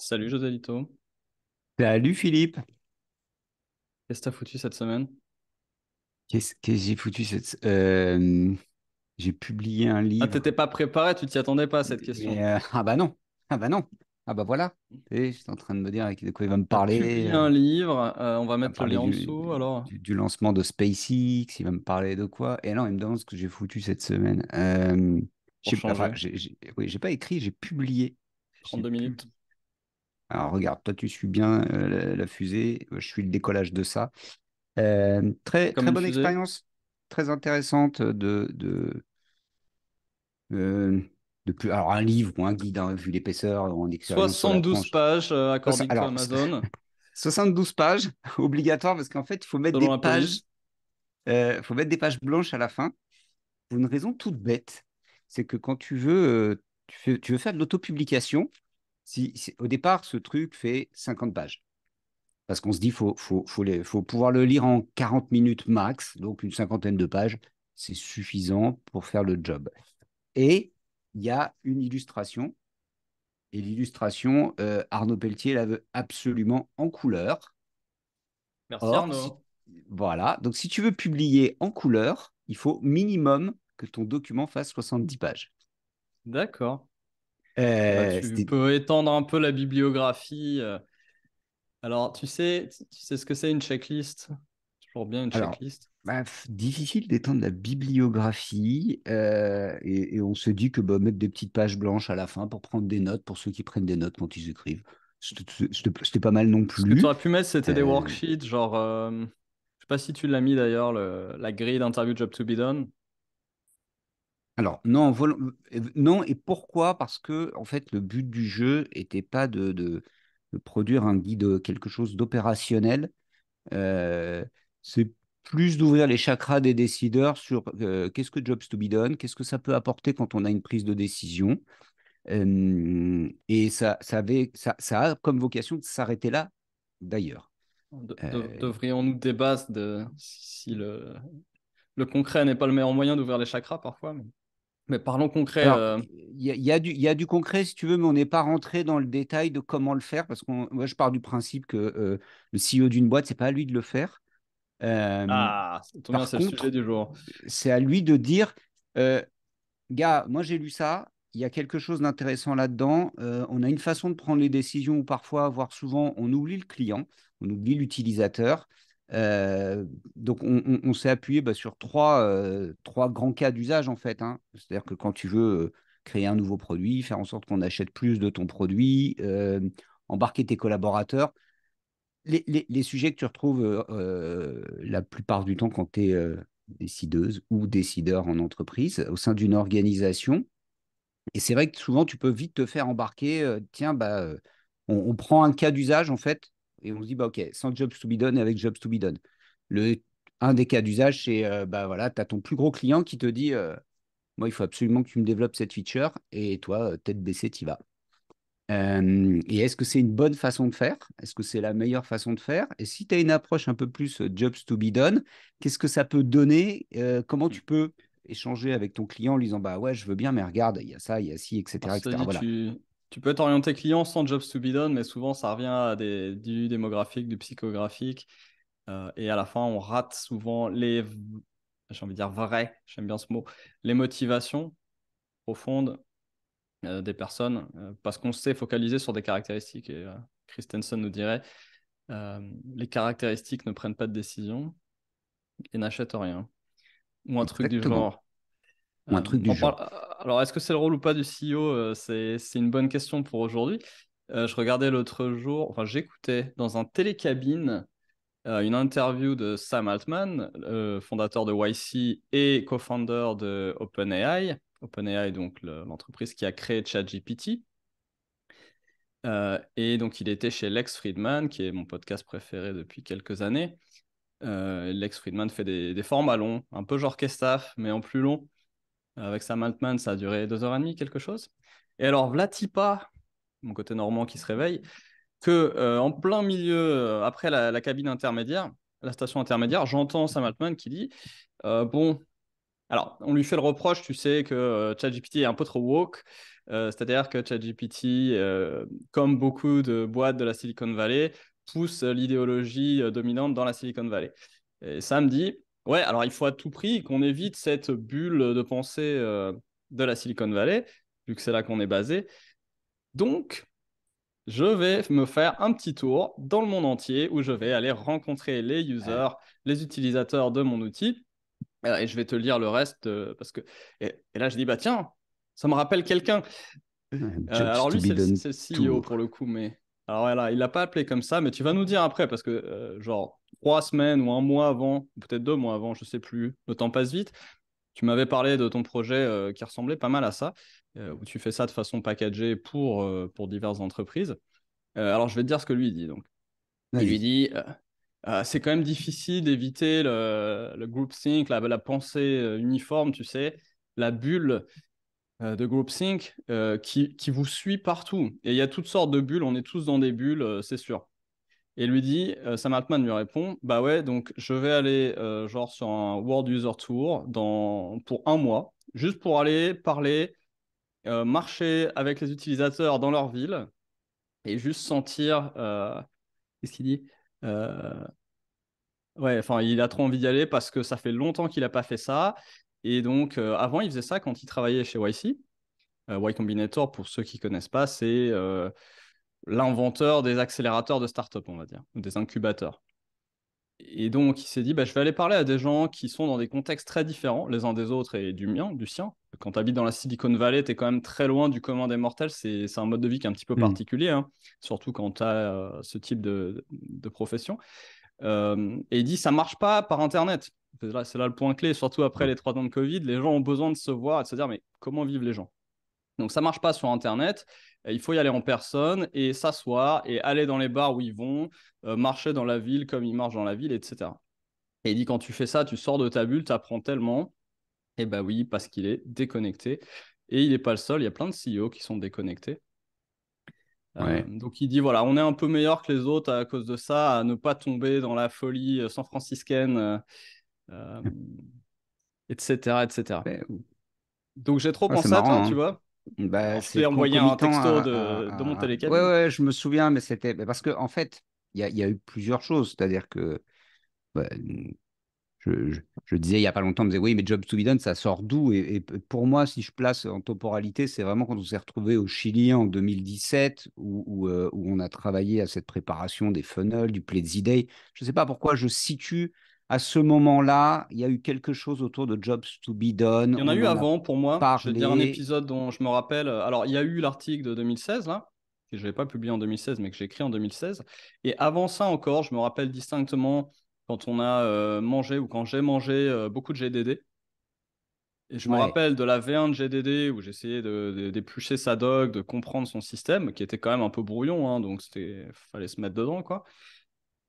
Salut Joselito, Salut Philippe. qu'est-ce que t'as foutu cette semaine? Qu'est-ce que j'ai foutu j'ai publié un Ah, livre, t'étais pas préparé, tu t'y attendais pas à cette question. mais ah bah non, ah bah non, ah bah voilà. J'étais en train de me dire de quoi il va me T'as parler. publié un livre, on va Il va me mettre le parler lien en dessous alors. du lancement de SpaceX, il va me parler de quoi? Et non, il me demande ce que j'ai foutu cette semaine. Pour Enfin, changer. oui, j'ai pas écrit, j'ai publié. J'ai 32 minutes. publié. Alors regarde, toi tu suis bien la fusée, je suis le décollage de ça. C'est Très comme très une bonne fusée. expérience, très intéressante Euh, alors, un livre ou un guide, hein, vu l'épaisseur, en expérience sur la 72 tranche. pages, according to Alors, Amazon, 72 pages, obligatoire, parce qu'en fait, il faut mettre selon des la pages, police. faut mettre des pages blanches à la fin, pour une raison toute bête. C'est que quand tu veux, tu veux faire de l'autopublication, au départ, ce truc fait 50 pages. Parce qu'on se dit, faut pouvoir le lire en 40 minutes max, donc une cinquantaine de pages, c'est suffisant pour faire le job. Et il y a une illustration. Et l'illustration, Arnaud Pelletier la veut absolument en couleur. Merci Or, si, Arnaud. voilà, donc si tu veux publier en couleur, il faut minimum que ton document fasse 70 pages. D'accord. Bah, tu C'était, peux étendre un peu la bibliographie. Alors, tu sais ce que c'est une checklist? Toujours bien une alors, checklist. bah, difficile d'étendre la bibliographie et on se dit que bah, mettre des petites pages blanches à la fin pour prendre des notes, pour ceux qui prennent des notes quand ils écrivent, c'était pas mal non Ce que tu plus. aurais pu mettre, c'était des Euh, worksheets, genre, je sais pas si tu l'as mis d'ailleurs, la grille d'interview job to be done. Alors, non, non, et pourquoi? Parce que, en fait, le but du jeu n'était pas de produire un guide, quelque chose d'opérationnel. Euh, c'est plus d'ouvrir les chakras des décideurs sur qu'est-ce que Jobs to be done, qu'est-ce que ça peut apporter quand on a une prise de décision. Et ça a comme vocation de s'arrêter là, d'ailleurs. Euh, Devrions-nous débattre de si le concret n'est pas le meilleur moyen d'ouvrir les chakras parfois, mais parlons concret. Alors, il y a du concret si tu veux, mais on n'est pas rentré dans le détail de comment le faire parce que moi, je pars du principe que le CEO d'une boîte, c'est pas à lui de le faire. Euh, Ah, ça tombe bien, Par c'est le sujet contre, du jour. c'est à lui de dire, euh, gars, moi j'ai lu ça, il y a quelque chose d'intéressant là-dedans. On a une façon de prendre les décisions où parfois, voire souvent, on oublie le client, on oublie l'utilisateur. Donc, on s'est appuyé bah, sur trois grands cas d'usage, en fait, hein. C'est-à-dire que quand tu veux créer un nouveau produit, faire en sorte qu'on achète plus de ton produit, embarquer tes collaborateurs, les sujets que tu retrouves la plupart du temps quand tu es décideuse ou décideur en entreprise, au sein d'une organisation. Et c'est vrai que souvent, tu peux vite te faire embarquer. Tiens, bah, on prend un cas d'usage, en fait, et on se dit, bah, OK, sans jobs to be done et avec jobs to be done. Le, un des cas d'usage, c'est, bah, voilà, tu as ton plus gros client qui te dit, moi, il faut absolument que tu me développes cette feature, et toi, tête baissée, tu y vas. Et est-ce que c'est une bonne façon de faire? Est-ce que c'est la meilleure façon de faire? Et si tu as une approche un peu plus jobs to be done, qu'est-ce que ça peut donner? Comment tu peux échanger avec ton client en lui disant, bah ouais, je veux bien, mais regarde, il y a ça, il y a ci, Alors, etc., cela etc. dit, Voilà. tu peux t'orienter client sans jobs to be done, mais souvent ça revient à du démographique, du psychographique. Et à la fin, on rate souvent j'ai envie de dire vraies, j'aime bien ce mot, les motivations profondes des personnes, parce qu'on s'est focalisé sur des caractéristiques. Et Christensen nous dirait, les caractéristiques ne prennent pas de décision et n'achètent rien. Ou un truc du Exactement. genre. Ou un truc du genre. Alors, est-ce que c'est le rôle ou pas du CEO? C'est une bonne question pour aujourd'hui. Je regardais l'autre jour, enfin j'écoutais dans un télécabine une interview de Sam Altman, fondateur de YC et co-founder de OpenAI. OpenAI, donc l'entreprise qui a créé ChatGPT. Et donc, il était chez Lex Fridman, qui est mon podcast préféré depuis quelques années. Lex Fridman fait des formats longs, un peu genre Kestaf, mais en plus long. Avec Sam Altman, ça a duré 2h30, quelque chose. Et alors, Vlatipa, mon côté normand qui se réveille, que en plein milieu, après la cabine intermédiaire, la station intermédiaire, j'entends Sam Altman qui dit bon, alors, on lui fait le reproche, tu sais, que ChatGPT est un peu trop woke. C'est-à-dire que ChatGPT, comme beaucoup de boîtes de la Silicon Valley, pousse l'idéologie dominante dans la Silicon Valley. Et ça me dit, ouais, alors il faut à tout prix qu'on évite cette bulle de pensée de la Silicon Valley, vu que c'est là qu'on est basé. Donc, je vais me faire un petit tour dans le monde entier où je vais aller rencontrer les users, les utilisateurs de mon outil. Et je vais te lire le reste parce que. Et là, je dis, bah tiens, ça me rappelle quelqu'un. Jobs Alors to lui, be done c'est le CEO tour. pour le coup, mais. Alors voilà, il l'a pas appelé comme ça, mais tu vas nous dire après parce que, genre, 3 semaines ou un mois avant, ou peut-être 2 mois avant, je sais plus, le temps passe vite. Tu m'avais parlé de ton projet qui ressemblait pas mal à ça, où tu fais ça de façon packagée pour diverses entreprises. Alors, je vais te dire ce que lui dit. Donc, il lui Vas-y. dit c'est quand même difficile d'éviter le groupthink, la pensée uniforme, tu sais, la bulle de groupthink qui vous suit partout. Et il y a toutes sortes de bulles, on est tous dans des bulles, c'est sûr. Et lui dit, Sam Altman lui répond, bah ouais, donc je vais aller genre sur un World User Tour pour un mois, juste pour aller parler, marcher avec les utilisateurs dans leur ville et juste sentir, qu'est-ce qu'il dit? Euh, ouais, enfin, il a trop envie d'y aller parce que ça fait longtemps qu'il n'a pas fait ça. Et donc, avant, il faisait ça quand il travaillait chez YC. Y Combinator, pour ceux qui ne connaissent pas, c'est l'inventeur des accélérateurs de start-up, on va dire, ou des incubateurs. Et donc, il s'est dit, bah, je vais aller parler à des gens qui sont dans des contextes très différents, les uns des autres et du mien, du sien. Quand tu habites dans la Silicon Valley, tu es quand même très loin du commun des mortels. C'est un mode de vie qui est un petit peu Hmm. particulier, hein, surtout quand tu as ce type de profession. Et il dit, ça marche pas par Internet. C'est là le point clé, surtout après Ouais. les 3 ans de Covid. Les gens ont besoin de se voir et de se dire, mais comment vivent les gens? Donc ça marche pas sur Internet. Il faut y aller en personne et s'asseoir et aller dans les bars où ils vont, marcher dans la ville comme ils marchent dans la ville, etc. Et il dit, quand tu fais ça, tu sors de ta bulle, tu apprends tellement. Et bah oui, parce qu'il est déconnecté. Et il n'est pas le seul, il y a plein de CEO qui sont déconnectés. Ouais. Donc il dit, voilà, on est un peu meilleur que les autres à cause de ça, à ne pas tomber dans la folie san-franciscaine, euh, etc., etc. Ouais, Donc j'ai trop ouais, c'est pensé à toi, marrant, tu hein. vois. Bah, Alors je c'est t'ai envoyé un concomitant texto de mon Ouais, télécabine. ouais, je me souviens, mais c'était parce que en fait, il y a eu plusieurs choses. C'est-à-dire que ouais, je disais il n'y a pas longtemps, on me disait oui, mais Jobs to be done, ça sort d'où? Et pour moi, si je place en temporalité, c'est vraiment quand on s'est retrouvé au Chili en 2017, où on a travaillé à cette préparation des funnels, du Pledzi Day. Je ne sais pas pourquoi je situe à ce moment-là, il y a eu quelque chose autour de Jobs to be done. Il y en a On eu en a avant pour moi. Je vais te dire un parlé. épisode dont je me rappelle. Alors, il y a eu l'article de 2016, là, que je n'avais pas publié en 2016, mais que j'ai écrit en 2016. Et avant ça encore, je me rappelle distinctement quand on a mangé ou quand j'ai mangé beaucoup de GDD. Et je me Ouais. rappelle de la V1 de GDD où j'essayais d'éplucher sa doc, de comprendre son système, qui était quand même un peu brouillon, hein, donc fallait se mettre dedans, quoi.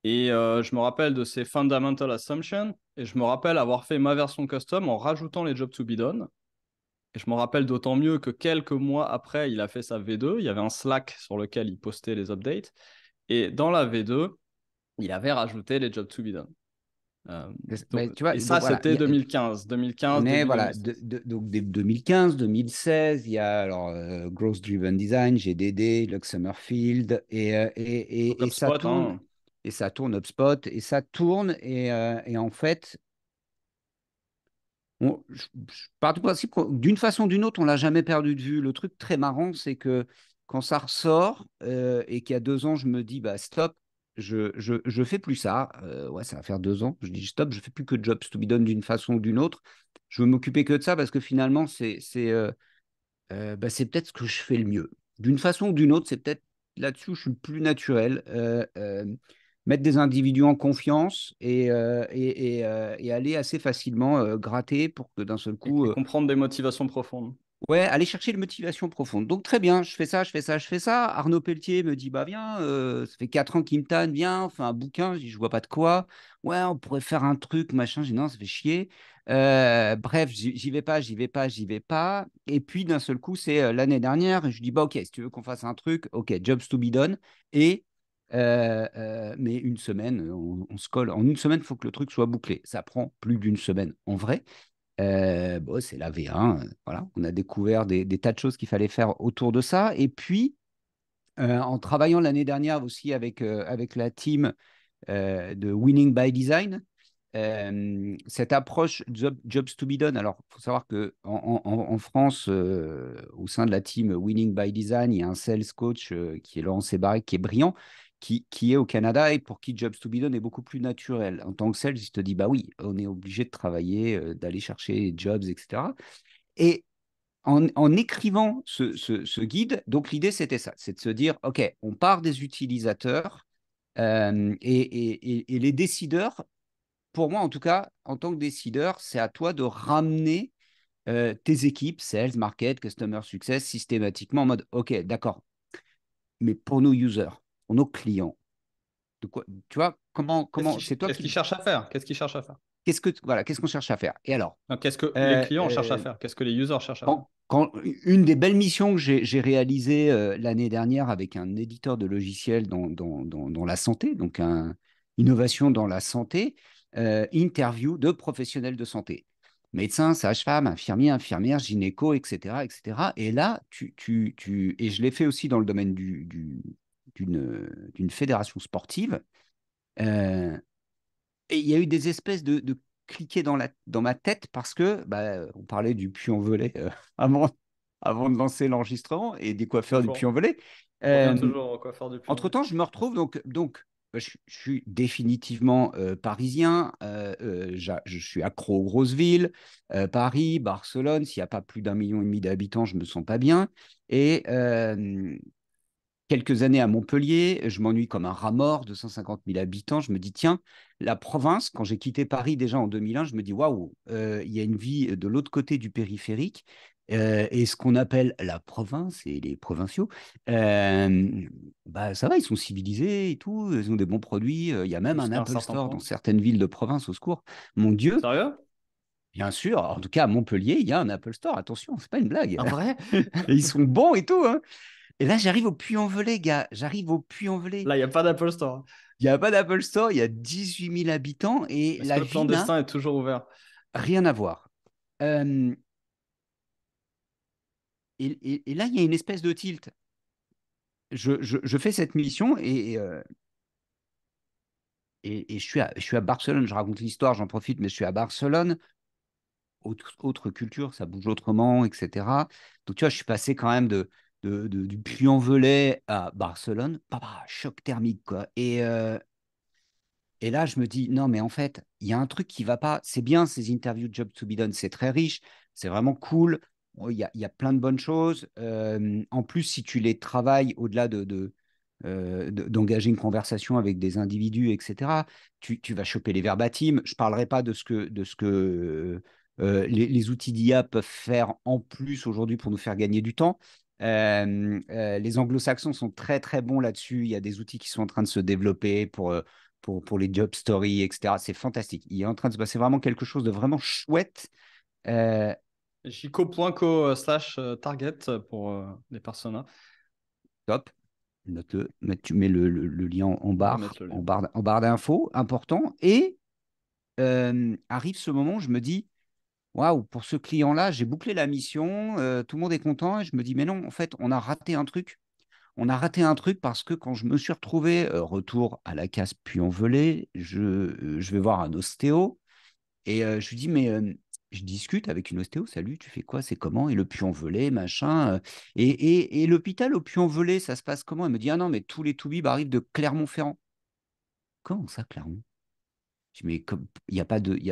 Et je me rappelle de ses fundamental assumptions, et je me rappelle avoir fait ma version custom en rajoutant les jobs to be done. Et je me rappelle d'autant mieux que quelques mois après, il a fait sa V2. Il y avait un Slack sur lequel il postait les updates. Et dans la V2, il avait rajouté les jobs to be done. Euh, Ben, tu vois, et donc ça, voilà, c'était 2015. on 2015, est début voilà, 2016. donc 2015, 2016, il y a alors Growth Driven Design, GDD, Lux Summerfield, Donc et ça HubSpot, tourne, hein. HubSpot, et ça tourne, et en fait, je pars du principe que d'une façon ou d'une autre, on l'a jamais perdu de vue. Le truc très marrant, c'est que quand ça ressort et qu'il y a 2 ans, je me dis, bah stop, je fais plus ça. Ouais, ça va faire 2 ans. Je dis stop, je fais plus que Jobs to be done d'une façon ou d'une autre. Je veux m'occuper que de ça parce que finalement, bah, c'est peut-être ce que je fais le mieux. D'une façon ou d'une autre, c'est peut-être là-dessus où je suis le plus naturel. Mettre des individus en confiance et aller assez facilement gratter pour que d'un seul coup, Et comprendre des motivations profondes. ouais, aller chercher une motivation profonde. Donc très bien, je fais ça, je fais ça, je fais ça. Arnaud Pelletier me dit, bah viens, ça fait 4 ans qu'il me tanne, viens, on fait un bouquin. Je dis, je vois pas de quoi. Ouais, on pourrait faire un truc, machin. Je dis, non, ça fait chier. Bref, j'y vais pas, j'y vais pas, j'y vais pas. Et puis d'un seul coup, c'est l'année dernière. Et je dis, bah ok, si tu veux qu'on fasse un truc, ok, jobs to be done. Et mais une semaine, on se colle. En une semaine, il faut que le truc soit bouclé. Ça prend plus d'une semaine en vrai. Bon, c'est la V1. Voilà. On a découvert des tas de choses qu'il fallait faire autour de ça. Et puis, en travaillant l'année dernière aussi avec la team de Winning by Design, cette approche Jobs to be done. Alors, il faut savoir qu'en France, au sein de la team Winning by Design, il y a un sales coach qui est Laurent Sébarek, qui est brillant, qui est au Canada et pour qui Jobs to be done est beaucoup plus naturel. En tant que sales, il te dit, bah oui, on est obligé de travailler, d'aller chercher les jobs, etc. Et en écrivant ce guide, donc l'idée, c'était ça, c'est de se dire, OK, on part des utilisateurs et les décideurs, pour moi, en tout cas, en tant que décideur, c'est à toi de ramener tes équipes, sales, market, customer success, systématiquement en mode, OK, d'accord, mais pour nos users, pour nos clients, de quoi, tu vois, c'est toi Qu'est-ce qu'ils qui, cherchent à faire? Qu'est-ce qu'ils cherchent à faire? voilà, qu'est-ce qu'on cherche à faire? Et alors, Non, qu'est-ce que les euh, clients cherchent à euh, faire? Qu'est-ce que les users cherchent à faire? une des belles missions que j'ai réalisées l'année dernière avec un éditeur de logiciels dans la santé, donc innovation dans la santé, interview de professionnels de santé, médecins, sages-femmes, infirmiers, infirmières, gynéco, etc., etc. Et là, et je l'ai fait aussi dans le domaine d'une fédération sportive. euh, et il y a eu des espèces de cliquets dans ma tête parce que bah, on parlait du puy-en-velay avant, avant de lancer l'enregistrement et des coiffeurs du Toujours. puy-en-velay. On revient Euh, toujours au coiffeur du pion. Entre-temps, je me retrouve donc bah, je suis définitivement parisien. Je suis accro aux grosses villes. Paris, Barcelone, s'il n'y a pas plus d'1,5 million d'habitants, je ne me sens pas bien. Et quelques années à Montpellier, je m'ennuie comme un rat mort, 250 000 habitants. Je me dis, tiens, la province, quand j'ai quitté Paris déjà en 2001, je me dis, waouh, il y a une vie de l'autre côté du périphérique. Et ce qu'on appelle la province et les provinciaux, bah, ça va, ils sont civilisés et tout, ils ont des bons produits. Il y a même un Jusqu'à un Apple certain Store dans point. certaines villes de province, au secours. Mon Dieu, Sérieux? bien sûr, en tout cas à Montpellier, il y a un Apple Store, attention, c'est pas une blague. Un vrai? Et ils sont bons et tout, hein. Et là, j'arrive au Puy-en-Velay, gars. J'arrive au Puy-en-Velay. Là, il n'y a pas d'Apple Store. Il n'y a pas d'Apple Store, il y a 18 000 habitants et Est-ce que la le vie n'a clandestin est toujours ouvert? rien à voir. Euh, et là, il y a une espèce de tilt. Je fais cette mission et je suis à Barcelone. Je raconte l'histoire, j'en profite, mais je suis à Barcelone. Autre culture, ça bouge autrement, etc. Donc, tu vois, je suis passé quand même du Puy-en-Velay à Barcelone. Choc thermique, quoi. Et là, je me dis, non, mais en fait, il y a un truc qui va pas. C'est bien ces interviews de Job to be done, c'est très riche, c'est vraiment cool. Bon, il y a plein de bonnes choses. En plus, si tu les travailles au-delà d'engager une conversation avec des individus, etc., tu vas choper les verbatims. Je ne parlerai pas de ce que les outils d'IA peuvent faire en plus aujourd'hui pour nous faire gagner du temps. Les anglo-saxons sont très, très bons là-dessus. Il y a des outils qui sont en train de se développer pour les job stories, etc. C'est fantastique. Il est en train de se passer vraiment quelque chose de vraiment chouette. Euh, Chico.co/target pour les personas. Top. Note-le. Tu mets le lien en Je vais barre, mettre le lien. en barre d'infos, important. Et arrive ce moment où je me dis, waouh, pour ce client-là, j'ai bouclé la mission, tout le monde est content. Et je me dis, mais non, en fait, on a raté un truc. On a raté un truc parce que quand je me suis retrouvé, retour à la case Puy-en-Velay, je vais voir un ostéo. Et je lui dis, mais je discute avec une ostéo, salut, tu fais quoi, c'est comment? Et le Puy-en-Velay, machin. Et l'hôpital au Puy-en-Velay, ça se passe comment? Elle me dit, ah non, mais tous les toubibs arrivent de Clermont-Ferrand. Comment ça, Clermont? Je dis, mais il n'y a pas il y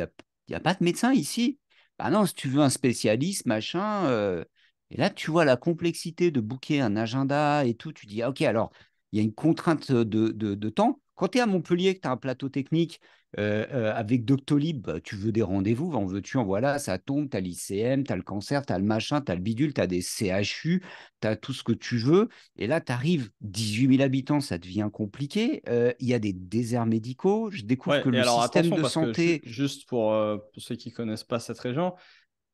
a pas de médecin ici. Bah non, si tu veux un spécialiste, machin. Et là, tu vois la complexité de booker un agenda et tout. Tu dis, ah, ok, alors, il y a une contrainte de temps. Quand tu es à Montpellier, que tu as un plateau technique avec Doctolib, bah, tu veux des rendez-vous, en veux-tu, en voilà, ça tombe, tu as l'ICM, tu as le cancer, tu as le machin, tu as le bidule, tu as des CHU, tu as tout ce que tu veux. Et là, tu arrives, 18 000 habitants, ça devient compliqué. Il y a des déserts médicaux. Je découvre Ouais, que et le alors système attention, de parce que santé. juste pour ceux qui connaissent pas cette région,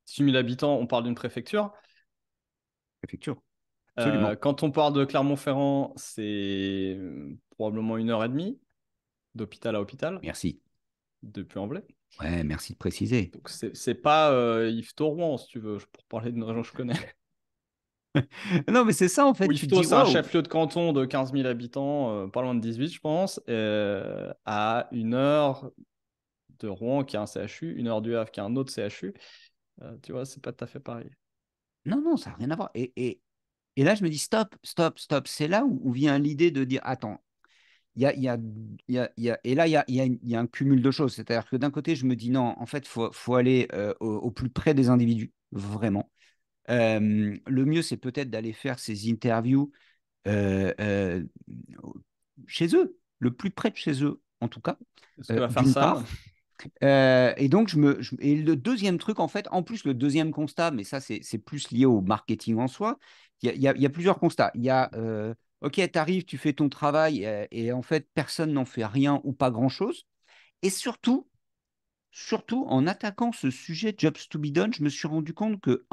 6 000 habitants, on parle d'une préfecture. Préfecture, absolument. Quand on parle de Clermont-Ferrand, c'est probablement 1 heure et demie d'hôpital à hôpital. Merci. depuis Emblée. Ouais, merci de préciser. Donc, c'est pas Yves Rouen, si tu veux, pour parler de gens que je connais. Non, mais c'est ça, en fait. Ou Tu te Yvetot, dis, c'est un waouh. chef-lieu de canton de 15 000 habitants, pas loin de 18, je pense, à 1 heure de Rouen, qui a un CHU, 1 heure du Havre, qui a un autre CHU. Tu vois, c'est pas tout à fait pareil. Non, non, ça n'a rien à voir. Et là, je me dis, stop, stop, stop. C'est là où vient l'idée de dire, attends, et là, il y a un cumul de choses. C'est-à-dire que d'un côté, je me dis, non, en fait, faut aller au plus près des individus, vraiment. Le mieux, c'est peut-être d'aller faire ces interviews euh, euh, chez eux, le plus près de chez eux, en tout cas, Ce que va faire d'une Sam. part. Et donc, et le deuxième truc, en fait, en plus, le deuxième constat, mais ça, c'est plus lié au marketing en soi, il y a plusieurs constats. Il y a, OK, tu arrives, tu fais ton travail, et en fait, personne n'en fait rien ou pas grand-chose. Et surtout, en attaquant ce sujet Jobs to be done, je me suis rendu compte que,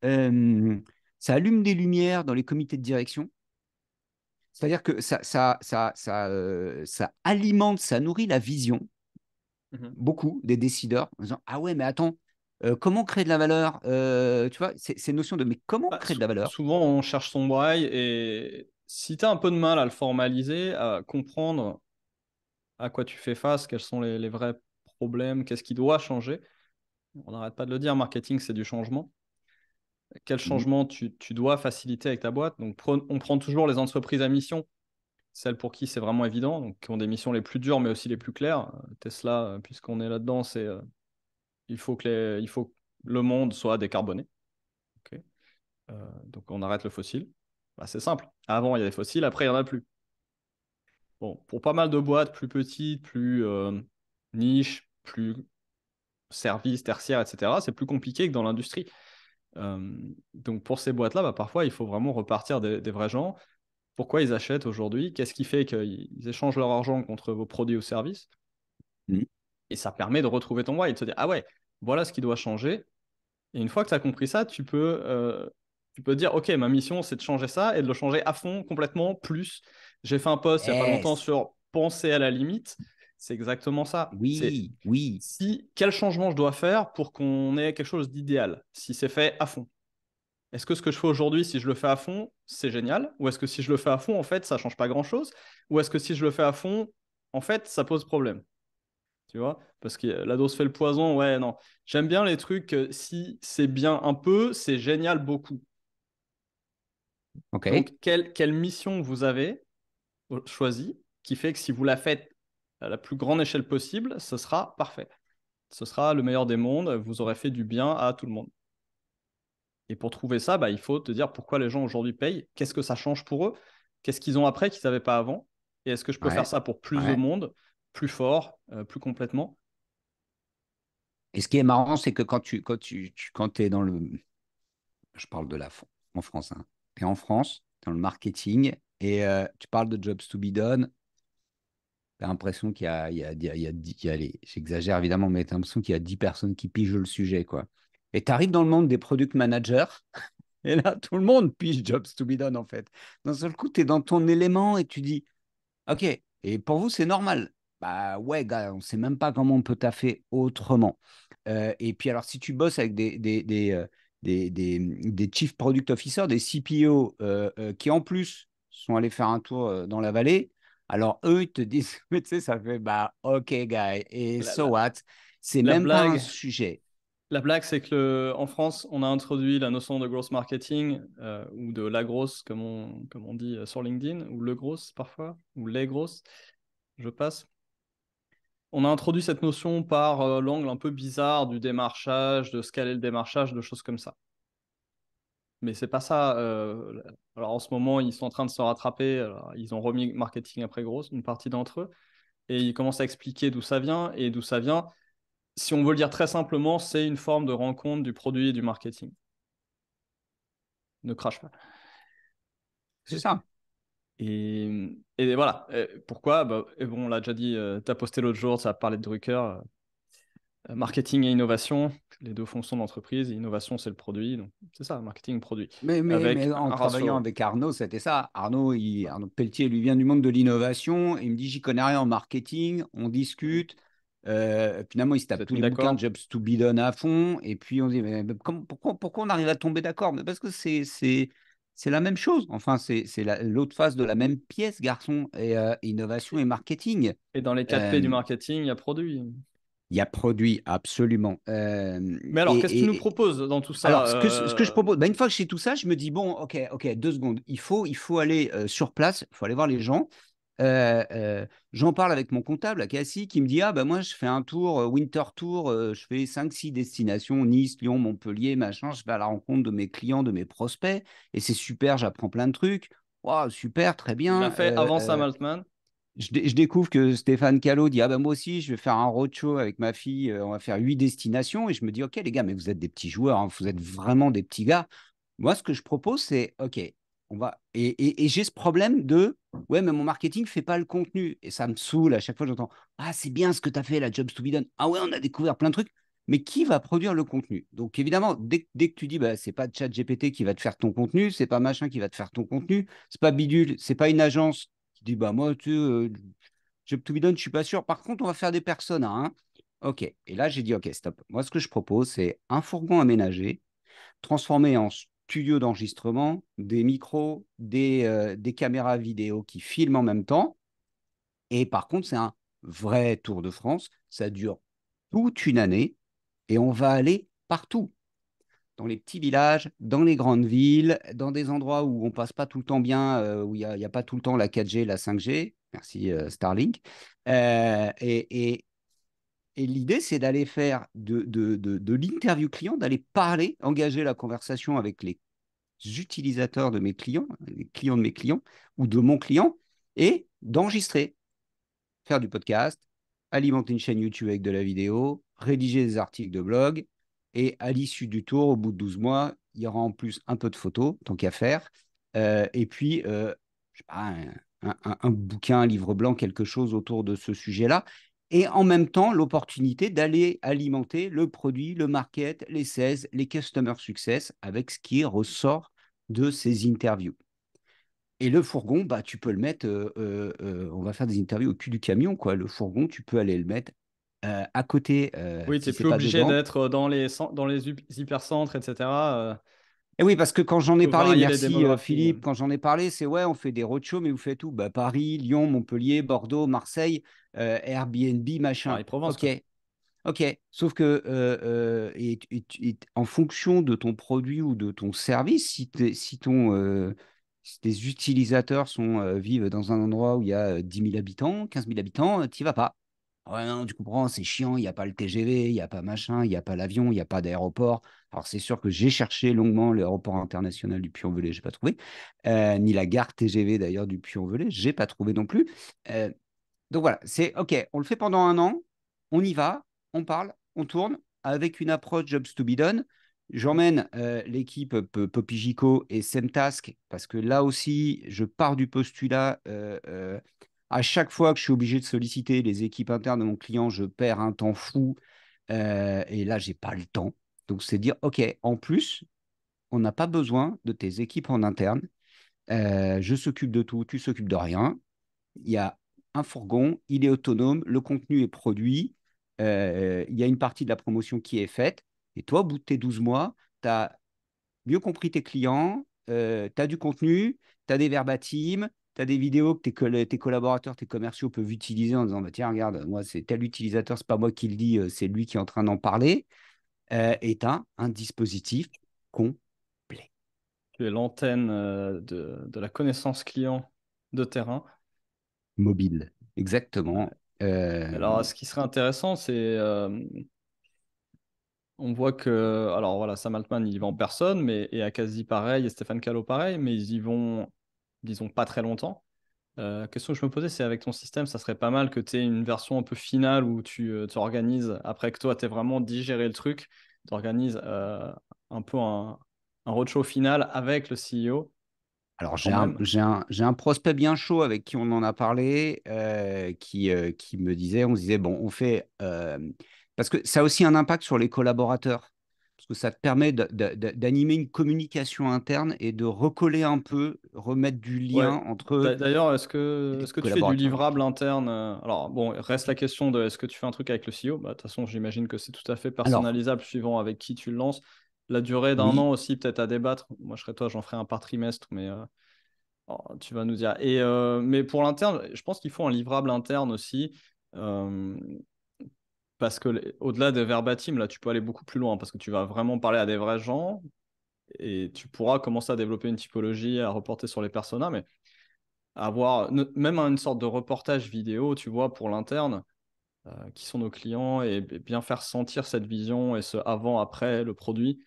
euh, ça allume des lumières dans les comités de direction. C'est-à-dire que ça alimente, ça nourrit la vision Mhm. beaucoup des décideurs en disant ah ouais, mais attends, comment créer de la valeur tu vois, ces notions de mais comment Bah, créer de la valeur. souvent, on cherche son why et si tu as un peu de mal à le formaliser, à comprendre à quoi tu fais face, quels sont les vrais problèmes, qu'est-ce qui doit changer, on n'arrête pas de le dire, marketing, c'est du changement. Quel Mhm. changement tu dois faciliter avec ta boîte. Donc, on prend toujours les entreprises à mission, celles pour qui c'est vraiment évident, donc qui ont des missions les plus dures, mais aussi les plus claires. Tesla, puisqu'on est là-dedans, c'est il faut que le monde soit décarboné. Ok. Donc, on arrête le fossile. Bah, c'est simple. Avant, il y a des fossiles, après, il n'y en a plus. Bon, pour pas mal de boîtes plus petites, plus niches, plus services, tertiaires, etc., c'est plus compliqué que dans l'industrie. Donc pour ces boîtes-là, bah, parfois, il faut vraiment repartir des vrais gens. Pourquoi ils achètent aujourd'hui? Qu'est-ce qui fait qu'ils échangent leur argent contre vos produits ou services? Mhm. Et ça permet de retrouver ton why et de se dire, ah ouais, voilà ce qui doit changer. Et une fois que tu as compris ça, tu peux dire, OK, ma mission, c'est de changer ça et de le changer à fond, complètement, plus. J'ai fait un post il n'y a pas longtemps Yes. sur penser à la limite. C'est exactement ça. C'est Oui, oui. quel changement je dois faire pour qu'on ait quelque chose d'idéal, si c'est fait à fond. Est-ce que ce que je fais aujourd'hui, si je le fais à fond, c'est génial? Ou est-ce que si je le fais à fond, en fait, ça change pas grand-chose? Ou est-ce que si je le fais à fond, en fait, ça pose problème? Tu vois? Parce que la dose fait le poison, ouais, non. J'aime bien les trucs, si c'est bien un peu, c'est génial beaucoup. OK. Donc, quelle mission vous avez choisie qui fait que si vous la faites à la plus grande échelle possible, ce sera parfait. Ce sera le meilleur des mondes, vous aurez fait du bien à tout le monde. Et pour trouver ça, bah, il faut te dire pourquoi les gens aujourd'hui payent, qu'est-ce que ça change pour eux, qu'est-ce qu'ils ont après qu'ils n'avaient pas avant, et est-ce que je peux faire Ouais, ça pour plus de ouais. monde, plus fort, plus complètement. Et ce qui est marrant, c'est que quand es dans le, je parle de en France, hein. Tu es en France, dans le marketing, et tu parles de jobs to be done. Tu as l'impression allez, j'exagère évidemment, mais tu as l'impression qu'il y a 10 personnes qui pigent le sujet, quoi. Et tu arrives dans le monde des product managers. Et là, tout le monde pige Jobs to be done, en fait. D'un seul coup, tu es dans ton élément et tu dis, OK, et pour vous, c'est normal. Bah ouais, gars, on ne sait même pas comment on peut taffer autrement. Et puis, alors, si tu bosses avec des Chief Product Officers, des CPO qui, en plus, sont allés faire un tour dans la vallée, alors eux, ils te disent, mais tu sais, ça fait, bah, OK, guy, et La, so la- what? C'est la même pas un blague, sujet. la blague, c'est que en France, on a introduit la notion de gross marketing ou de la grosse, comme on dit sur LinkedIn, ou le gross parfois, ou les grosses, je passe. On a introduit cette notion par l'angle un peu bizarre du démarchage, de scaler le démarchage, de choses comme ça. Mais c'est pas ça. Alors en ce moment, ils sont en train de se rattraper. Alors, ils ont remis marketing après grosse, une partie d'entre eux, et ils commencent à expliquer d'où ça vient et d'où ça vient. Si on veut le dire très simplement, c'est une forme de rencontre du produit et du marketing. Ne crache pas. C'est ça. Et voilà. Pourquoi bah, et bon, on l'a déjà dit, tu as posté l'autre jour, ça a parlé de Drucker. Marketing et innovation, les deux fonctions d'entreprise. Innovation, c'est le produit. Donc, c'est ça, marketing, produit. Mais Avec en un travaillant ratio. avec Arnaud, c'était ça. Arnaud Pelletier, lui vient du monde de l'innovation. Il me dit, j'y connais rien en marketing. On discute. Finalement, il se Vous tape êtes tous mis les bouquins de d'accord? Jobs to be done à fond. Et puis, on se dit, mais pourquoi on arrive à tomber d'accord? Mais parce que c'est la même chose. Enfin, c'est l'autre face de la même pièce, garçon. Et innovation et marketing. Et dans les 4P du Euh, marketing, il y a produit. Il y a produit, absolument. Mais alors, qu'est-ce que tu nous proposes dans tout ça? Alors, ce que je propose, bah, une fois que j'ai tout ça, je me dis, bon, ok, 2 secondes. Il faut aller sur place, il faut aller voir les gens. J'en parle avec mon comptable, à Cassie, qui me dit, ah, bah, moi, je fais un tour, winter tour, je fais 5-6 destinations, Nice, Lyon, Montpellier, machin. Je vais à la rencontre de mes clients, de mes prospects, et c'est super, j'apprends plein de trucs. Waouh, super, très Il l'a bien. fait avant Sam Altman. Je découvre que Stéphane Callot dit, ah ben moi aussi, je vais faire un roadshow avec ma fille, on va faire 8 destinations. Et je me dis, ok les gars, mais vous êtes des petits joueurs, hein, vous êtes vraiment des petits gars. Moi, ce que je propose, c'est, ok, on va. Et j'ai ce problème de, ouais, mais mon marketing ne fait pas le contenu. Et ça me saoule à chaque fois, j'entends, ah, c'est bien ce que tu as fait, la Jobs to be done. Ah ouais, on a découvert plein de trucs. Mais qui va produire le contenu? Donc évidemment, dès que tu dis, bah, c'est pas ChatGPT qui va te faire ton contenu, c'est pas machin qui va te faire ton contenu, c'est pas bidule, c'est pas une agence qui dit, bah moi, tu sais, Job to be done, je suis pas sûr. Par contre, on va faire des personas, hein. Ok. Et là, j'ai dit, ok, stop. Moi, ce que je propose, c'est un fourgon aménagé, transformé en studio d'enregistrement, des micros, des caméras vidéo qui filment en même temps. Et par contre, c'est un vrai Tour de France. Ça dure toute une année et on va aller partout. Dans les petits villages, dans les grandes villes, dans des endroits où on passe pas tout le temps bien, où il y a pas tout le temps la 4G, la 5G. Merci Starlink. Et l'idée, c'est d'aller faire de l'interview client, d'aller parler, engager la conversation avec les utilisateurs de mes clients, les clients de mes clients ou de mon client, et d'enregistrer, faire du podcast, alimenter une chaîne YouTube avec de la vidéo, rédiger des articles de blog. Et à l'issue du tour, au bout de 12 mois, il y aura en plus un peu de photos, tant qu'à faire. Et puis, je sais pas, un bouquin, un livre blanc, quelque chose autour de ce sujet-là. Et en même temps, l'opportunité d'aller alimenter le produit, le market, les sales, les customer success avec ce qui ressort de ces interviews. Et le fourgon, bah, tu peux le mettre, on va faire des interviews au cul du camion, quoi. Le fourgon, tu peux aller le mettre à côté, Oui, tu si n'es c'est plus pas obligé dedans. d'être dans les hypercentres, etc. Et oui, parce que quand Tu j'en ai peux parlé, varier les merci démographies. Philippe, quand j'en ai parlé, c'est ouais, on fait des roadshows, mais vous faites où? Bah, Paris, Lyon, Montpellier, Bordeaux, Marseille, Airbnb, machin. Paris-Provence, Ok, quoi. ok. Sauf que en fonction de ton produit ou de ton service, si tes utilisateurs vivent dans un endroit où il y a 10 000 habitants, 15 000 habitants, tu n'y vas pas. Ouais, non, tu comprends, c'est chiant, il n'y a pas le TGV, il n'y a pas machin, il n'y a pas l'avion, il n'y a pas d'aéroport. Alors, c'est sûr que j'ai cherché longuement l'aéroport international du Puy-en-Velay, je n'ai pas trouvé. Ni la gare TGV d'ailleurs du Puy-en-Velay, je n'ai pas trouvé non plus. Euh, donc voilà, c'est OK, on le fait pendant un an, on y va, on parle, on tourne avec une approche Jobs to be done. J'emmène l'équipe Poppy Gico et Semtask parce que là aussi, je pars du postulat. À chaque fois que je suis obligé de solliciter les équipes internes de mon client, je perds un temps fou. Et là, j'ai pas le temps. Donc, c'est dire, OK, en plus, on n'a pas besoin de tes équipes en interne. Je s'occupe de tout, tu s'occupes de rien. Il y a un fourgon, il est autonome, le contenu est produit, il y a une partie de la promotion qui est faite. Et toi, au bout de tes 12 mois, tu as mieux compris tes clients, tu as du contenu, tu as des verbatims, tu as des vidéos que tes collaborateurs, tes commerciaux peuvent utiliser en disant bah, tiens, regarde, moi, c'est tel utilisateur, c'est pas moi qui le dis, c'est lui qui est en train d'en parler. Et tu as un dispositif complet. Tu es l'antenne de la connaissance client de terrain. Mobile. Exactement. Alors, ce qui serait intéressant, c'est on voit que, alors voilà, Sam Altman, il y va en personne, mais et Akazi pareil, et Stéphane Callot pareil, mais ils y vont, disons, pas très longtemps. Question que je me posais, c'est avec ton système, ça serait pas mal que tu aies une version un peu finale où tu organises, après que toi, tu aies vraiment digéré le truc, tu organises un peu un roadshow final avec le CEO Alors, quand même. j'ai un prospect bien chaud avec qui on en a parlé, qui on se disait, bon, on fait. Parce que ça a aussi un impact sur les collaborateurs. Parce que ça te permet d'animer une communication interne et de recoller un peu, remettre du lien Ouais. entre D'ailleurs, les est-ce que tu fais du collaborateurs. livrable interne? Alors, bon, reste la question de est-ce que tu fais un truc avec le CEO? Bah, de toute façon, j'imagine que c'est tout à fait Alors, personnalisable suivant avec qui tu le lances. La durée d'un oui, an aussi, peut-être à débattre. Moi, je serais toi, j'en ferai un par trimestre, mais tu vas nous dire. Mais pour l'interne, je pense qu'il faut un livrable interne aussi. euh, Parce que au-delà des verbatim, là, tu peux aller beaucoup plus loin parce que tu vas vraiment parler à des vrais gens et tu pourras commencer à développer une typologie, à reporter sur les personas, mais avoir même une sorte de reportage vidéo, tu vois, pour l'interne, qui sont nos clients et bien faire sentir cette vision et ce avant-après le produit,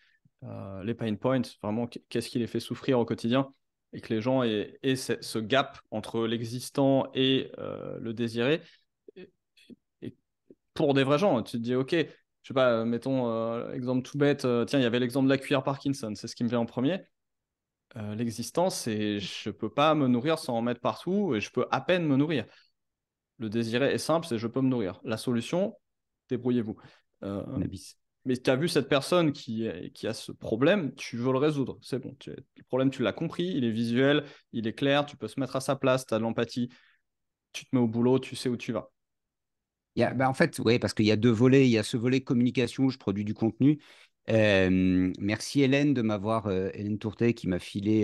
les pain points, vraiment qu'est-ce qui les fait souffrir au quotidien et que les gens aient ce gap entre l'existant et le désiré. Et, et pour des vrais gens, tu te dis, OK, je sais pas, mettons, exemple tout bête, tiens, il y avait l'exemple de la cuillère Parkinson, c'est ce qui me vient en premier. L'existence, c'est je peux pas me nourrir sans en mettre partout et je peux à peine me nourrir. Le désiré est simple, c'est je peux me nourrir. La solution, débrouillez-vous. Euh, Nabis. mais tu as vu cette personne qui a ce problème, tu veux le résoudre. C'est bon. Le problème, tu l'as compris, il est visuel, il est clair, tu peux se mettre à sa place, tu as de l'empathie, tu te mets au boulot, tu sais où tu vas. En fait, oui, parce qu'il y a deux volets. Il y a ce volet communication où je produis du contenu. Merci Hélène de m'avoir, Hélène Tourtet qui m'a filé,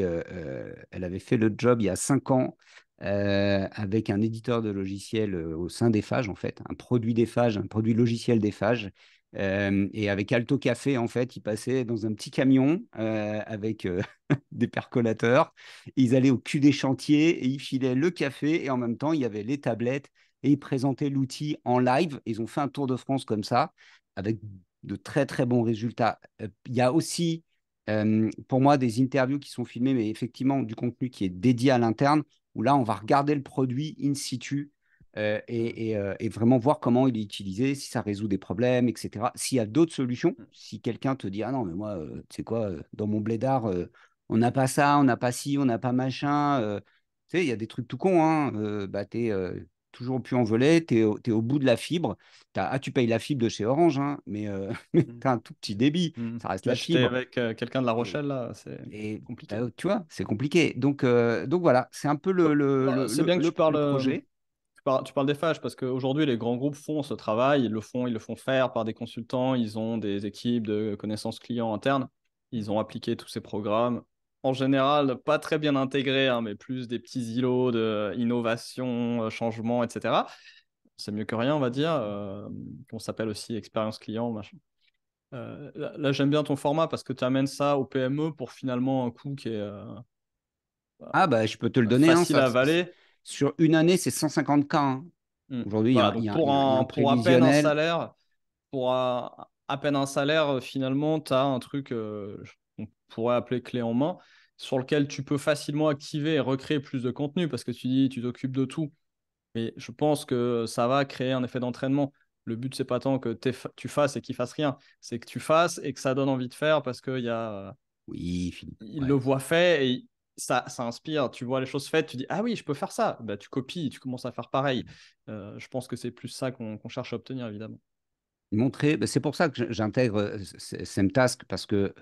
elle avait fait le job il y a 5 ans avec un éditeur de logiciels au sein d'Eiffage, en fait, un produit d'Eiffage, un produit logiciel d'Eiffage. Et avec Alto Café, en fait, ils passaient dans un petit camion avec des percolateurs. Ils allaient au cul des chantiers et ils filaient le café et en même temps, il y avait les tablettes et ils présentaient l'outil en live. Ils ont fait un tour de France comme ça, avec de très, très bons résultats. Il y a aussi, pour moi, des interviews qui sont filmées, mais effectivement, du contenu qui est dédié à l'interne, où là, on va regarder le produit in situ et vraiment voir comment il est utilisé, si ça résout des problèmes, etc. S'il y a d'autres solutions, si quelqu'un te dit, ah non, mais moi, tu sais quoi, dans mon blédard, on n'a pas ça, on n'a pas ci, on n'a pas machin. Tu sais, il y a des trucs tout cons, hein. Bah, toujours plus en volet, tu es, au bout de la fibre. Tu payes la fibre de chez Orange, hein, mais, mais Mm. tu as un tout petit débit, Mm. ça reste Mais la j'étais fibre. avec quelqu'un de La Et, Rochelle, là, c'est et compliqué. tu vois, c'est compliqué. Donc voilà, c'est un peu Bah, c'est bien que le projet. tu parles des phages parce qu'aujourd'hui, les grands groupes font ce travail, ils le font faire par des consultants, ils ont des équipes de connaissances clients internes, ils ont appliqué tous ces programmes. En général, pas très bien intégrés, hein, mais plus des petits îlots de innovation, changement, etc. C'est mieux que rien, on va dire. On s'appelle aussi expérience client, machin. Là, j'aime bien ton format parce que tu amènes ça au PME pour finalement un coût qui est Ah, bah, je peux te le donner, hein, facile à avaler. sur une année, c'est 150K, hein. Hmm. Aujourd'hui, Voilà, donc il y a un pour à peine un prévisionnel. salaire, à peine un salaire, finalement, tu as un truc qu'on pourrait appeler clé en main, sur lequel tu peux facilement activer et recréer plus de contenu parce que tu dis tu t'occupes de tout. Mais je pense que ça va créer un effet d'entraînement. Le but, c'est pas tant que tu fasses et qu'il fasse rien, c'est que tu fasses et que ça donne envie de faire parce qu'il y a Oui, Philippe. il le Ouais. voit fait et ça inspire. Tu vois les choses faites, tu dis ah oui, je peux faire ça. Bah, tu copies, tu commences à faire pareil. Je pense que c'est plus ça qu'on cherche à obtenir, évidemment. Montrer, bah, c'est pour ça que j'intègre Semtask parce que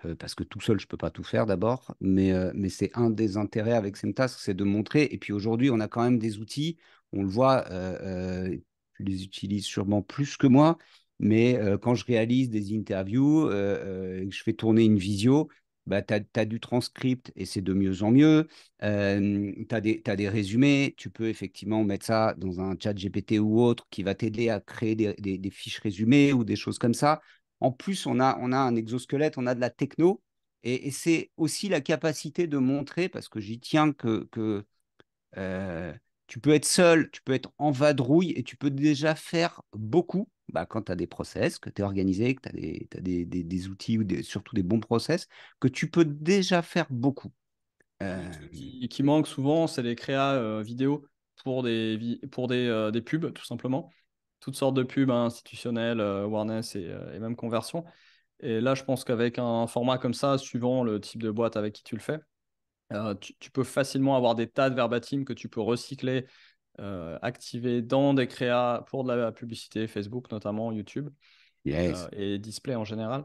tout seul, je peux pas tout faire d'abord, mais c'est un des intérêts avec Semtask, c'est de montrer. Et puis aujourd'hui, on a quand même des outils, on le voit, tu les utilises sûrement plus que moi, mais quand je réalise des interviews et que je fais tourner une visio, bah, tu as du transcript et c'est de mieux en mieux. T'as des résumés, tu peux effectivement mettre ça dans un chat GPT ou autre qui va t'aider à créer des fiches résumées ou des choses comme ça. En plus, on a un exosquelette, on a de la techno et c'est aussi la capacité de montrer, parce que j'y tiens, que euh, tu peux être seul, tu peux être en vadrouille et tu peux déjà faire beaucoup. Bah, quand tu as des process, que tu es organisé, que tu as, des outils ou surtout des bons process, que tu peux déjà faire beaucoup. Le Euh, truc qui manque souvent, c'est les créas vidéo pour des pubs, tout simplement. Toutes sortes de pubs institutionnelles, awareness et même conversion. Et là, je pense qu'avec un format comme ça, suivant le type de boîte avec qui tu le fais, tu peux facilement avoir des tas de verbatim que tu peux recycler, activer dans des créas pour de la publicité, Facebook notamment, YouTube yes. et display en général.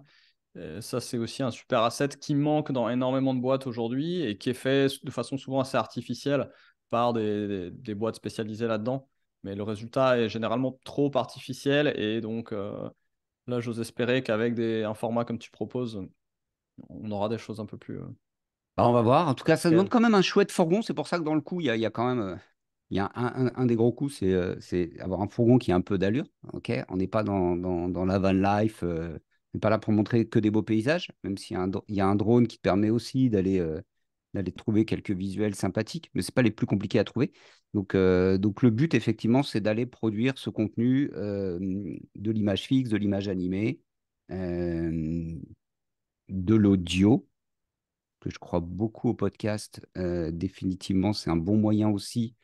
Et ça, c'est aussi un super asset qui manque dans énormément de boîtes aujourd'hui et qui est fait de façon souvent assez artificielle par des boîtes spécialisées là-dedans. Mais le résultat est généralement trop artificiel et donc là, j'ose espérer qu'avec un format comme tu proposes, on aura des choses un peu plus Bah, on va voir. En tout cas, ça demande réelles. quand même un chouette fourgon. C'est pour ça que dans le coup, il y a quand même il y a un des gros coups, c'est avoir un fourgon qui a un peu d'allure. Ok, on n'est pas dans la van life. On n'est pas là pour montrer que des beaux paysages, même s'il y a il y a un drone qui te permet aussi d'aller trouver quelques visuels sympathiques, mais c'est pas les plus compliqués à trouver. Donc le but, effectivement, c'est d'aller produire ce contenu de l'image fixe, de l'image animée, euh, de l'audio que je crois beaucoup au podcast. Définitivement, c'est un bon moyen aussi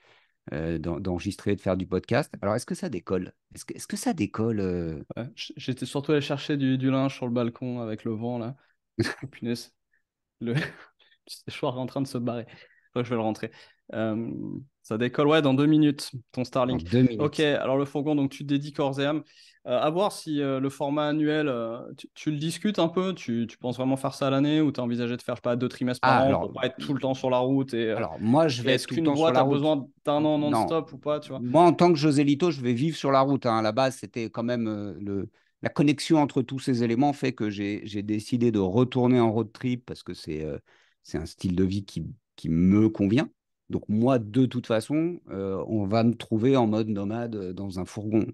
d'enregistrer et de faire du podcast. Alors, est-ce que ça décolle? Est-ce que ça décolle Ouais. J'étais surtout allé chercher du linge sur le balcon avec le vent là. Oh punaise, le séchoir est en train de se barrer. Faudrait que je vais le rentrer. Euh, Ça décolle, ouais, dans 2 minutes, ton en Starlink. deux Ok, minutes? alors le fourgon, donc tu te dédies corps et âme. À voir si le format annuel, tu le discutes un peu, tu penses vraiment faire ça à l'année ou tu as envisagé de faire, je sais pas, 2 trimestres par Ah, an pour pas être tout le temps sur la route alors moi, je et vais être est-ce tout le qu'une temps sur boîte la a route. besoin d'un an Non, non-stop ou pas, tu vois? moi, en tant que José Lito, je vais vivre sur la route, hein. À la base, c'était quand même la connexion entre tous ces éléments fait que j'ai décidé de retourner en road trip parce que c'est un style de vie qui me convient. Donc moi, de toute façon, on va me trouver en mode nomade dans un fourgon.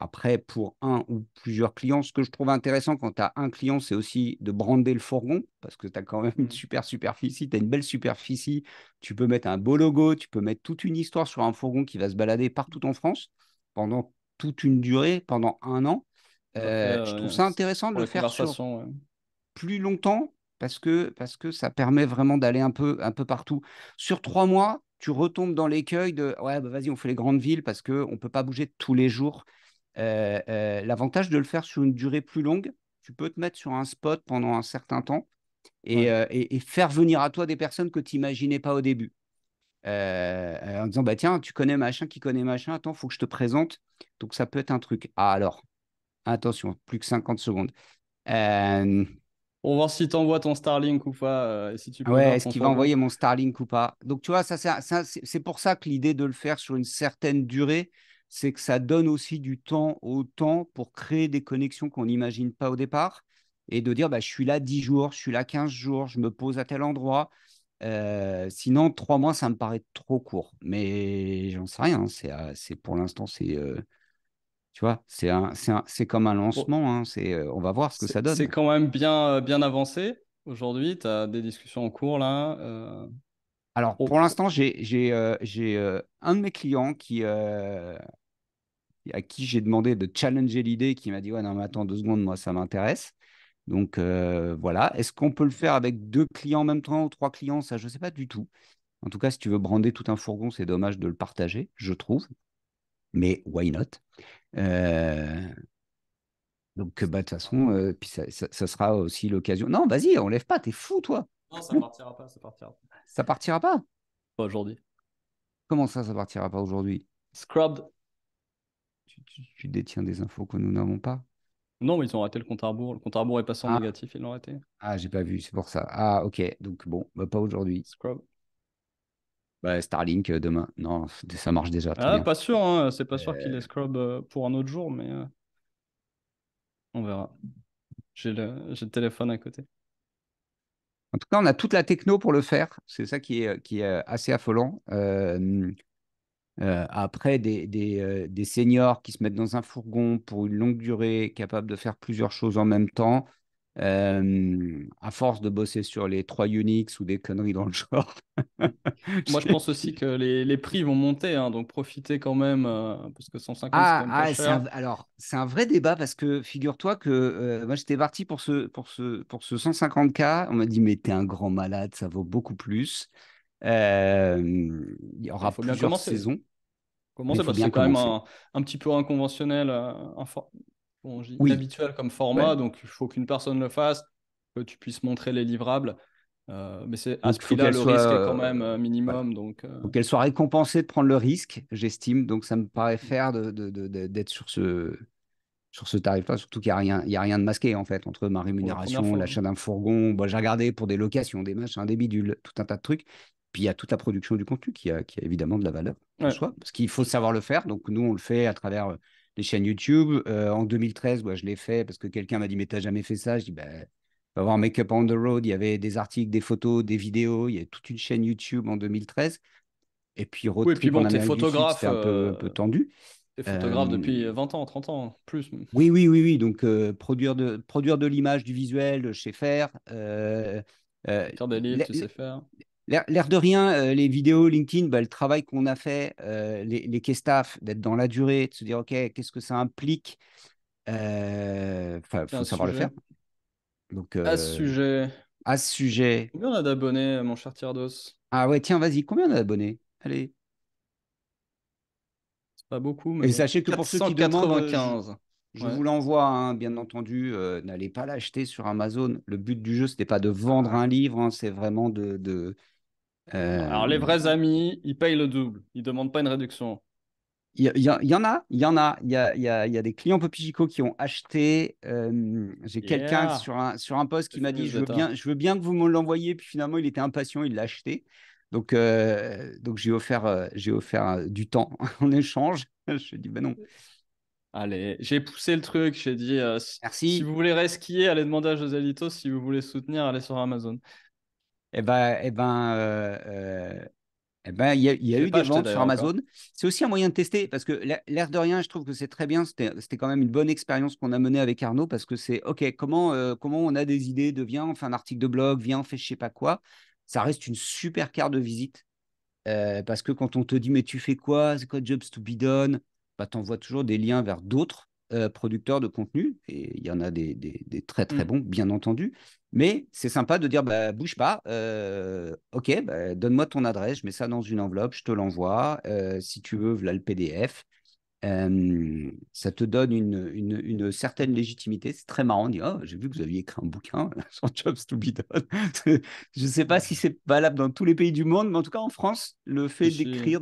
Après, pour un ou plusieurs clients, ce que je trouve intéressant quand tu as un client, c'est aussi de brander le fourgon, parce que tu as quand même une Mm. super superficie, tu as une belle superficie, tu peux mettre un beau logo, tu peux mettre toute une histoire sur un fourgon qui va se balader partout en France pendant toute une durée, pendant un an. Tout à fait, Je trouve ça intéressant de pour le les faire sur conversations, ouais. plus longtemps parce que ça permet vraiment d'aller un peu partout. Sur 3 mois, tu retombes dans l'écueil de ouais, bah, vas-y, on fait les grandes villes parce qu'on ne peut pas bouger tous les jours. L'avantage de le faire sur une durée plus longue, tu peux te mettre sur un spot pendant un certain temps Ouais. et faire venir à toi des personnes que tu n'imaginais pas au début. En disant, bah tiens, tu connais machin qui connaît machin, attends, il faut que je te présente. Donc ça peut être un truc. Ah alors, attention, plus que 50 secondes. Euh, Pour voir si tu envoies ton Starlink ou pas, et si tu peux Ouais, ouvrir est-ce ton qu'il va fourgon. envoyer mon Starlink ou pas? Donc, tu vois, c'est pour ça que l'idée de le faire sur une certaine durée, c'est que ça donne aussi du temps au temps pour créer des connexions qu'on n'imagine pas au départ et de dire, bah, je suis là 10 jours, je suis là 15 jours, je me pose à tel endroit. Sinon, 3 mois, ça me paraît trop court. Mais j'en sais rien, hein. C'est pour l'instant, tu vois, c'est comme un Bon, lancement, hein. On va voir ce que ça c'est donne. quand même bien avancé aujourd'hui. Tu as des discussions en cours là. Alors, Pro- pour pro- l'instant, j'ai un de mes clients à qui j'ai demandé de challenger l'idée, qui m'a dit, ouais, non, mais attends 2 secondes, moi, ça m'intéresse. Donc, voilà. Est-ce qu'on peut le faire avec 2 clients en même temps ou 3 clients? Ça, je ne sais pas du tout. En tout cas, si tu veux brander tout un fourgon, c'est dommage de le partager, je trouve. Mais why not? Euh, donc, bah, de toute façon, puis ça sera aussi l'occasion. Non, vas-y, on lève pas, t'es fou, toi. Non, ça partira pas, ça partira pas. Ça partira pas. Pas aujourd'hui. Comment ça partira pas aujourd'hui? Scrubbed. Tu détiens des infos que nous n'avons pas. Non, mais ils ont arrêté le compte à rebours. Le compte à rebours est passé en Ah, négatif, ils l'ont arrêté. j'ai pas vu, c'est pour ça. Ah, ok. Donc, bon, bah, pas aujourd'hui. Scrub. Bah, Starlink demain. Non, ça marche déjà très Ah, bien. pas sûr, hein. C'est pas sûr qu'il Euh, les scrub pour un autre jour, mais on verra. J'ai le téléphone à côté. En tout cas, on a toute la techno pour le faire. C'est ça qui est assez affolant. Après, des seniors qui se mettent dans un fourgon pour une longue durée, capables de faire plusieurs choses en même temps, à force de bosser sur les 3 Unix ou des conneries dans le genre. Mm. Moi, je pense aussi que les prix vont monter, hein, donc profitez quand même, parce que 150, c'est quand même pas cher. Alors, c'est un vrai débat parce que figure-toi que moi, j'étais parti pour ce 150K. On m'a dit, mais t'es un grand malade, ça vaut beaucoup plus. Il y Il aura faut bien plusieurs commencer. saisons, mais il Commencer faut parce que bien c'est quand même commencer. un petit peu inconventionnel, Oui, inhabituel comme ouais. format, donc il faut qu'une personne le fasse, que tu puisses montrer les livrables. Mais c'est à ce Donc, il faut prix-là, qu'elle le soit, risque est quand même voilà. minimum. Donc, Faut qu'elle soit récompensée de prendre le risque, j'estime. Donc, ça me paraît faire d'être sur ce tarif-là, surtout qu'il n'y a rien de masqué, en fait, entre ma Pour la première rémunération, fois. l'achat d'un fourgon. Bon, j'ai regardé pour des locations, des machins, des bidules, tout un tas de trucs. Puis il y a toute la production du contenu qui a évidemment de la valeur en Ouais. soi, parce qu'il faut savoir le faire. Donc, nous, on le fait à travers les chaînes YouTube. En 2013, je l'ai fait parce que quelqu'un m'a dit, mais t'as jamais fait ça? Je dis, ben, va voir Makeup on the Road. Il y avait des articles, des photos, des vidéos. Il y a toute une chaîne YouTube en 2013. Et puis, road Oui, et puis trip en bon, Amérique du Sud, c'était un peu tendu. t'es photographe Euh, depuis 20 ans, 30 ans, plus. oui, oui, oui, oui. Donc, produire de l'image, du visuel, je sais faire. Euh, Écrire des livres, l'air tu sais faire. l'air de rien, les vidéos LinkedIn, le travail qu'on a fait, les case staff, d'être dans la durée, de se dire, OK, qu'est-ce que ça implique? Enfin, il C'est un faut savoir le sujet. faire. Donc, À ce sujet, à ce sujet, combien on a d'abonnés, mon cher Tierdos? ah ouais, tiens, vas-y, combien on a d'abonnés? Allez. C'est pas beaucoup, mais Et bon. sachez que pour ceux qui demandent, je, 495. je Ouais. vous l'envoie, hein, bien entendu. N'allez pas l'acheter sur Amazon. Le but du jeu, ce n'est pas de vendre un livre, hein, c'est vraiment Non, euh, alors, les vrais amis, ils payent le double. Ils demandent pas une réduction. y en a, il y en a. Il y a des clients Popichico qui ont acheté. J'ai quelqu'un Yeah! sur un post C'est qui m'a fini dit, ce bêta. je veux bien que vous me l'envoyiez. Puis finalement, il était impatient, il l'a acheté. Donc j'ai offert du temps en échange. Je lui ai dit, ben non, Allez, j'ai poussé le truc. J'ai dit, si merci. vous voulez resquiller, allez demander à Joselito. Si vous voulez soutenir, allez sur Amazon. Eh ben, eh ben, euh, euh, il y a Je l'ai eu pas des acheté ventes sur d'ailleurs Amazon. encore. C'est aussi un moyen de tester parce que l'air de rien, je trouve que c'est très bien. C'était quand même une bonne expérience qu'on a menée avec Arnaud parce que c'est OK, comment on a des idées de viens, on fait un article de blog, viens, on fait je sais pas quoi. Ça reste une super carte de visite parce que quand on te dit mais tu fais quoi, c'est quoi Jobs to be done, bah, tu envoies toujours des liens vers d'autres producteurs de contenu et il y en a des très très Hmm. bons, bien entendu. Mais c'est sympa de dire bah, bouge pas, ok, bah, donne-moi ton adresse, je mets ça dans une enveloppe, je te l'envoie. Si tu veux, voilà le PDF. Ça te donne une certaine légitimité. C'est très marrant. On dit, oh, j'ai vu que vous aviez écrit un bouquin sur Jobs to be done. Je ne sais pas si c'est valable dans tous les pays du monde, mais en tout cas en France, le Si, fait si. d'écrire,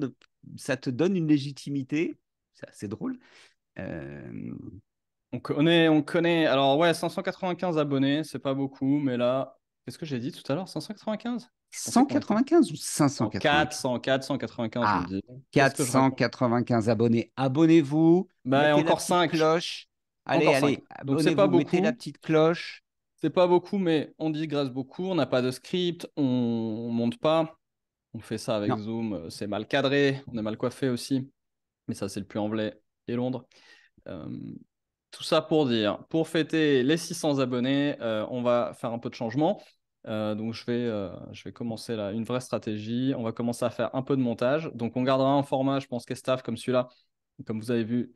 ça te donne une légitimité. C'est assez drôle. Euh, On connaît, on connaît. Alors, ouais, 595 abonnés, c'est pas beaucoup, mais là, qu'est-ce que j'ai dit tout à l'heure? 595? Je pensais qu'on était 195 ou en 595? 400, 495, je me Ah, dis. Qu'est-ce que je raconte? 495 abonnés. Abonnez-vous, Ben, mettez la encore petite 5. cloche. Allez, Encore 5. allez, Donc, c'est pas abonnez-vous, mettez la beaucoup. petite cloche. C'est pas beaucoup, mais on digresse beaucoup. On n'a pas de script, on monte pas. On fait ça avec Non. Zoom. C'est mal cadré, on est mal coiffé aussi. Mais ça, c'est le Puy-en-Velay et Londres. Euh, Tout ça pour dire, pour fêter les 600 abonnés, on va faire un peu de changement. Donc, je vais commencer là une vraie stratégie. On va commencer à faire un peu de montage. Donc, on gardera un format, je pense, qu'Estaf comme celui-là. Comme vous avez vu,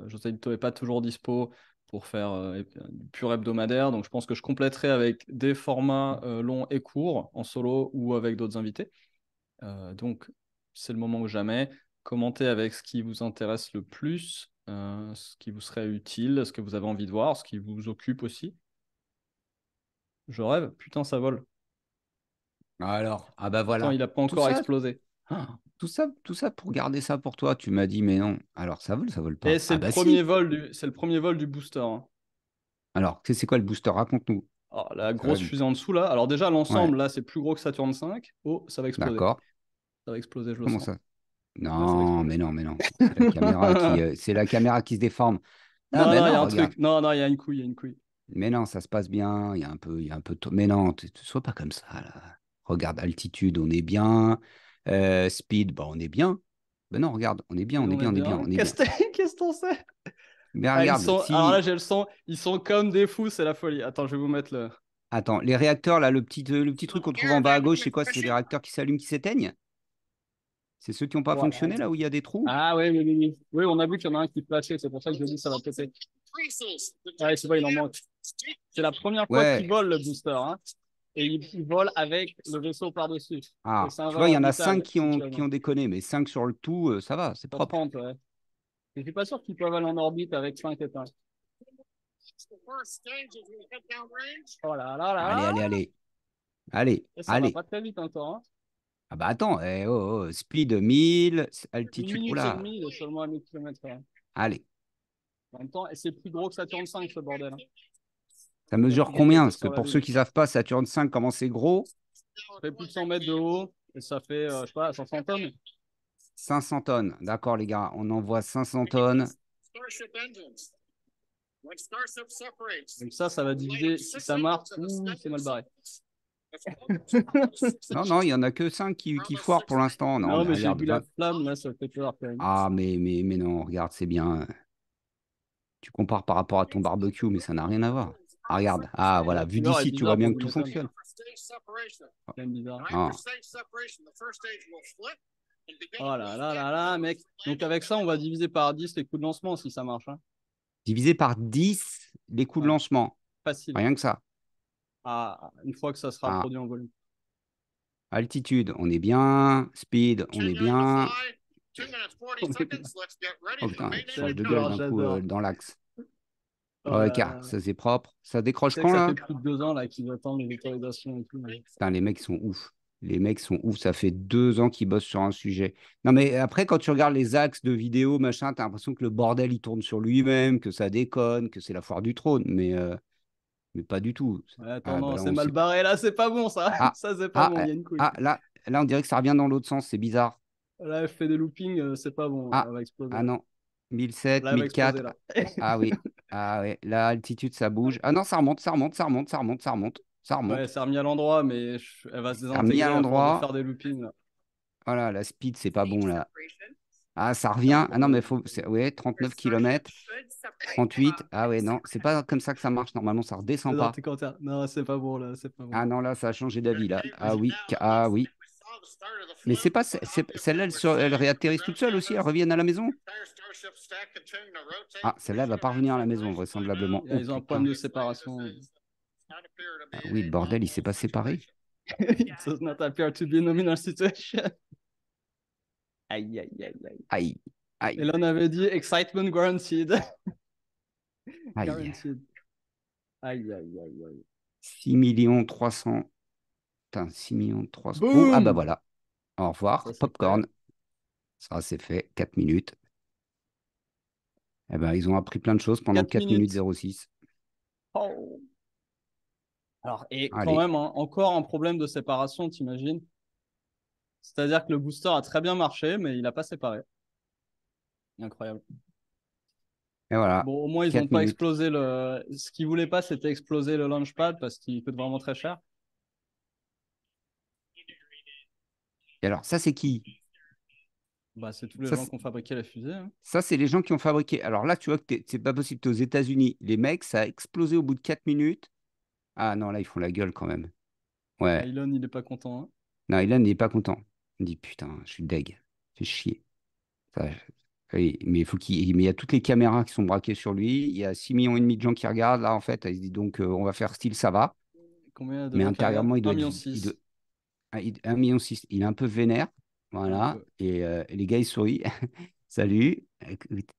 José Lito n'est pas toujours dispo pour faire du pur hebdomadaire. Donc, je pense que je compléterai avec des formats longs et courts en solo ou avec d'autres invités. Donc, c'est le moment ou jamais. Commentez avec ce qui vous intéresse le plus, ce qui vous serait utile, ce que vous avez envie de voir, ce qui vous occupe aussi. Je rêve, putain, ça vole. Alors, ah bah Pourtant, voilà. il n'a pas Tout encore ça, explosé. Ah. tout ça pour garder ça pour toi. Tu m'as dit, mais non. Alors, ça vole Et pas. Ah bah si. c'est le premier vol du booster, hein. Alors, c'est quoi le booster? Raconte-nous. Alors, la Ça va grosse vite. fusée en dessous, là. Alors, déjà, Ouais, l'ensemble, là, c'est plus gros que Saturn 5. Oh, ça va exploser. d'accord. Ça va exploser, je le Comment sens. ça? Ouais, ça va Non, exploser. mais non, mais non. C'est la caméra qui se déforme. Ah, Non, mais non, il y non, a un regarde. truc. Non, non, il y a une couille, il y a une couille. Mais non, ça se passe bien. Il y a un peu. Mais non, sois pas comme ça, là. Regarde, altitude, on est bien. Speed, bah, on est bien. Ben non, regarde, on est bien, Et on est on est bien, on est bien, bien. on est bien. Qu'est-ce qu'on sait? Mais Ah, regarde, alors là, si. j'ai le son. Ils sont comme des fous, c'est la folie. Attends, je vais vous mettre le. Attends, les réacteurs, là, le petit truc qu'on trouve en bas à gauche, c'est quoi? C'est des réacteurs qui s'allument, qui s'éteignent? C'est ceux qui n'ont pas Ouais. fonctionné, là où il y a des trous? Ah oui, oui, oui, oui. Oui, on a vu qu'il y en a un qui flashait, c'est pour ça que je dis ça va péter. Ouais, c'est vrai, il en manque. C'est la première fois qu'il Ouais. vole le booster, hein. Et il vole avec le vaisseau par-dessus. Et Ah, c'est un tu vol vois, il y en a 5 orbitale, qui si tu ont, veux. qui ont déconné, mais 5 sur le tout, ça va, c'est Sur propre. 30, ouais. Et je suis pas sûr qu'ils peuvent aller en orbite avec 5 étoiles. Oh là là là Allez, là. allez, allez. Allez, Et ça va allez. pas très vite encore, hein. Ah bah attends, speed 1000, Une altitude. minute et Oula, demie, il est seulement à 1000 km/h. allez. En même temps, et c'est plus gros que Saturn 5, ce bordel. Hein. Ça Il y a mesure plus combien? d'activité Parce que sur la pour ceux Lune. qui ne savent pas, Saturne 5, comment c'est gros? Ça fait plus de 100 mètres de haut et ça fait, je sais pas, 500 tonnes. 500 tonnes. D'accord, les gars, on envoie 500 tonnes. Donc ça va diviser. Si ça marche, c'est mal barré. Non, non, il n'y en a que 5 qui foirent pour l'instant. Non, Non, mais mais j'ai regarde. vu la flamme, là, ça fait peur quand même. Ah, mais non, regarde, c'est bien. Tu compares par rapport à ton barbecue, mais ça n'a rien à voir. Ah, regarde. Ah, voilà. La Vu couleur est d'ici, tu vois bizarre bien pour que du tout métal. fonctionne. C'est quand même bizarre. Ah. Oh là là là là, mec. Donc avec ça, on va diviser par 10 les coups de lancement si ça marche. Hein. Divisé par 10 les coups de Ouais, lancement. facile. Rien que ça. Ah, une fois que ça sera Ah. produit en volume. Altitude, on est bien. Speed, on est bien. Oh putain, il change de gueule J'adore, d'un coup j'adore. dans l'axe. Oh Ouais, là car, là. ça c'est propre. Ça Tu décroche sais que quand ça là? fait plus de 2 ans là qu'ils attendent les autorisations et tout. Putain, les mecs sont ouf. Les mecs sont ouf. Ça fait 2 ans qu'ils bossent sur un sujet. Non, mais après, quand tu regardes les axes de vidéo, machin, t'as l'impression que le bordel il tourne sur lui-même, que ça déconne, que c'est la foire du trône. Mais pas du tout. Ouais, attends, Ah, bah non, là, c'est on mal sait. barré là, c'est pas bon ça. Ah, Ça, c'est pas ah, bon, il y a une couille. là, on dirait que ça revient dans l'autre sens. C'est bizarre. Là, je fais des loopings, c'est pas bon. Ah, Elle va exploser ah là. non. 1007, Là, elle va exploser 1004. là. Ah oui. Ah ouais. Là, altitude, ça bouge. Ah non, ça remonte, ça remonte, ça remonte, ça remonte, ça remonte. Ça Ouais, remonte. c'est remis à l'endroit, mais elle va se C'est remis à désintégrer à force de l'endroit. faire des loopings là. Voilà, la speed, c'est pas bon là. Ah, ça Ah, revient. Ah non, bordel. mais ouais, 39 km. 38. Ah ouais, non, c'est pas comme ça que ça marche. Normalement, ça redescend Non, pas. t'es content. Non, c'est pas bon là, c'est pas bon. Ah non, là, ça a changé d'avis là. Ah oui, ah oui. Mais c'est pas celle-là, elle réatterrisse toute seule aussi. Elle revient à la maison. Ah, celle-là, elle va pas revenir à la maison, vraisemblablement. Et là, Oh ils ont un problème putain. de séparation. Ah oui, le bordel, il s'est pas séparé. It does not appear to be a nominal situation. Aïe, aïe, aïe, aïe. Aïe, Et aïe, là, on avait dit excitement guaranteed. aïe. Guaranteed. Aïe, aïe, aïe, aïe. 6 300 000. Putain, 6 300 000. Oh, ah bah Boum! voilà. Au revoir, Ça, c'est fait. popcorn. Ça, c'est fait. 4 minutes. Eh ben, ils ont appris plein de choses pendant 4 4 minutes minutes. 06. Oh. Alors, et quand Allez. même, hein, encore un problème de séparation, t'imagines? C'est-à-dire que le booster a très bien marché, mais il n'a pas séparé. Incroyable. Et voilà. Bon, au moins, ils n'ont 4 pas minutes. explosé le. Ce qu'ils voulaient pas, c'était exploser le launchpad parce qu'il coûte vraiment très cher. Et alors, ça, c'est qui? Bah, c'est tous les Ça, gens qui ont fabriqué la fusée. Hein. ça c'est les gens qui ont fabriqué. Alors là, tu vois que c'est pas possible. Tu es aux États-Unis. Les mecs, ça a explosé au bout de 4 minutes. Ah non, là, ils font la gueule quand même. Ah, Ouais. Elon, il n'est pas content. Hein. Non, Ilan n'est pas content. Il dit putain, je suis deg. Fais chier. Ça, oui, mais mais il y a toutes les caméras qui sont braquées sur lui. Il y a 6,5 millions de gens qui regardent. Là, en fait, il se dit donc, on va faire style, ça va. Combien de Mais gens qui regardent? intérieurement, 1,6 il doit, million. 1,6 million. Il est un peu vénère. Un Voilà. peu. Et les gars, ils sourient. Salut. Écoute,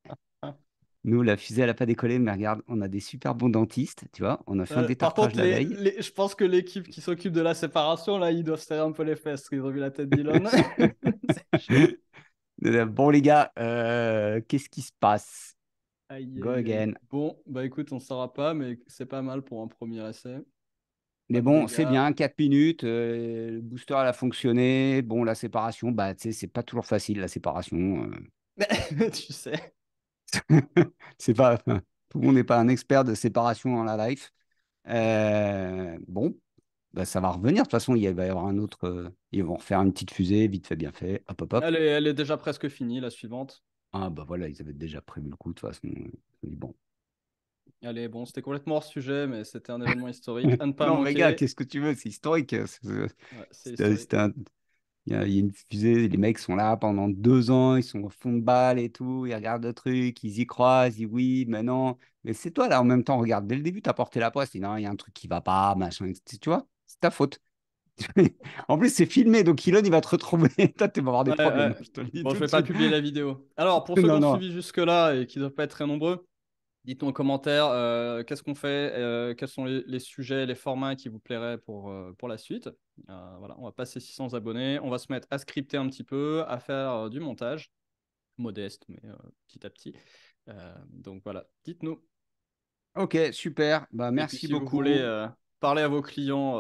Ah. nous, la fusée, elle n'a pas décollé, mais regarde, on a des super bons dentistes. Tu vois, on a fait un Par détartrage contre, la veille. je pense que l'équipe qui s'occupe de la séparation, là, ils doivent serrer un peu les fesses. Parce qu'ils ont vu la tête d'Elon. C'est chaud. Bon, les gars, qu'est-ce qui se passe? Aïe, Go aïe, aïe. again. Bon, bah écoute, on ne saura pas, mais c'est pas mal pour un premier essai. Mais Pas de bon, c'est dégâts. bien, 4 minutes, le booster elle a fonctionné. Bon, la séparation, bah, tu sais, c'est pas toujours facile, la séparation. Tu sais. C'est pas, enfin, tout le monde n'est pas un expert de séparation dans la life. Bon, bah, ça va revenir. De toute façon, il va y avoir un autre. Ils vont refaire une petite fusée, vite fait, bien fait. Hop, hop, hop. Elle est déjà presque finie, la suivante. Ah, bah voilà, ils avaient déjà prévu le coup, de toute façon. Ils ont dit, bon. Allez, bon, c'était complètement hors sujet, mais c'était un événement historique à ne pas Non, mais gars, manquer. qu'est-ce que tu veux? C'est historique. Ouais, c'est C'était historique. c'était il y a une fusée, les mecs sont là pendant 2 ans, ils sont au fond de balle et tout, ils regardent le truc, ils y croient, ils disent oui, mais non. Mais c'est toi là en même temps, regarde, dès le début, tu as porté la poisse, tu dis non, il y a un truc qui va pas, machin, tu vois, c'est ta faute. En plus, c'est filmé, donc Elon, il va te retrouver. Toi, tu vas avoir des Ouais, problèmes, ouais. je te le dis Bon, tout je de vais pas suite. publier la vidéo. Alors, pour ceux qui Non, ont non. suivi jusque-là et qui ne doivent pas être très nombreux, dites-nous en commentaire qu'est-ce qu'on fait, quels sont les sujets, les formats qui vous plairaient pour la suite. Voilà, on va passer 600 abonnés. On va se mettre à scripter un petit peu, à faire du montage, modeste, mais petit à petit. Donc voilà, dites-nous. Ok, super. Bah, Et puis merci si vous voulez beaucoup. parler à vos clients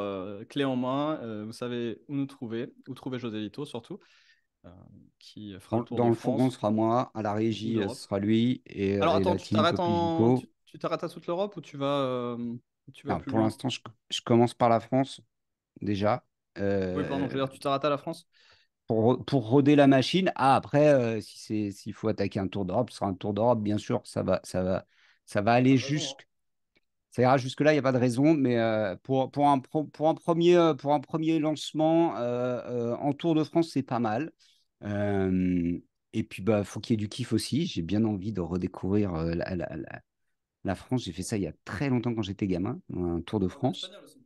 clés en main, vous savez où trouver José Lito surtout, euh, qui fera le tour Dans de le fourgon, France ce sera moi. À la ou régie, ce d'Europe. sera lui. Alors Et attends, la team Copivico. tu t'arrêtes à toute l'Europe ou tu vas Alors, plus pour loin? l'instant, je commence par la France, déjà. Oui, pardon, Euh, je veux dire, tu t'arrêtes à la France? pour roder la machine. Ah, après, s'il faut attaquer un tour d'Europe, ce sera un tour d'Europe, bien sûr. Ça va Pas aller de raison, hein. jusque. Ça ira jusque-là, il n'y a pas de raison, mais pour un premier lancement en Tour de France, c'est pas mal. Euh, et puis, bah, faut qu'il y ait du kiff aussi. J'ai bien envie de redécouvrir la France. J'ai fait ça il y a très longtemps quand j'étais gamin, un Tour de Tu parles bien France. espagnol aussi.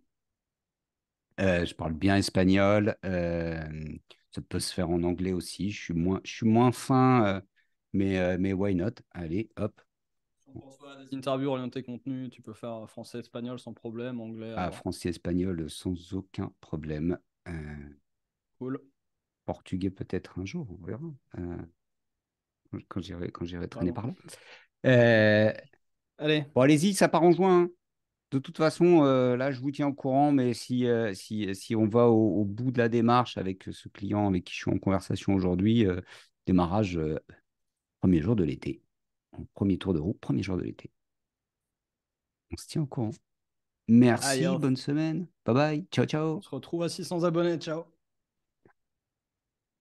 Je parle bien espagnol. Ça peut se faire en anglais aussi. Je suis moins fin, mais why not? Allez, hop. Si on pense à des interviews orientées contenu, tu peux faire français-espagnol sans problème, anglais à Ah, voir. français, espagnol, sans aucun problème. Cool. Portugais peut-être un jour, on verra. Quand j'irai traîner Vraiment. par là. Ok. Euh, Allez, bon, allez-y, ça part en juin, hein. De toute façon, là, je vous tiens au courant, mais si on va au bout de la démarche avec ce client avec qui je suis en conversation aujourd'hui, démarrage premier jour de l'été. Premier tour de roue, premier jour de l'été. On se tient au courant. allez, Merci, off. bonne semaine. Bye bye. Ciao, On ciao. se retrouve à 600 abonnés. Ciao.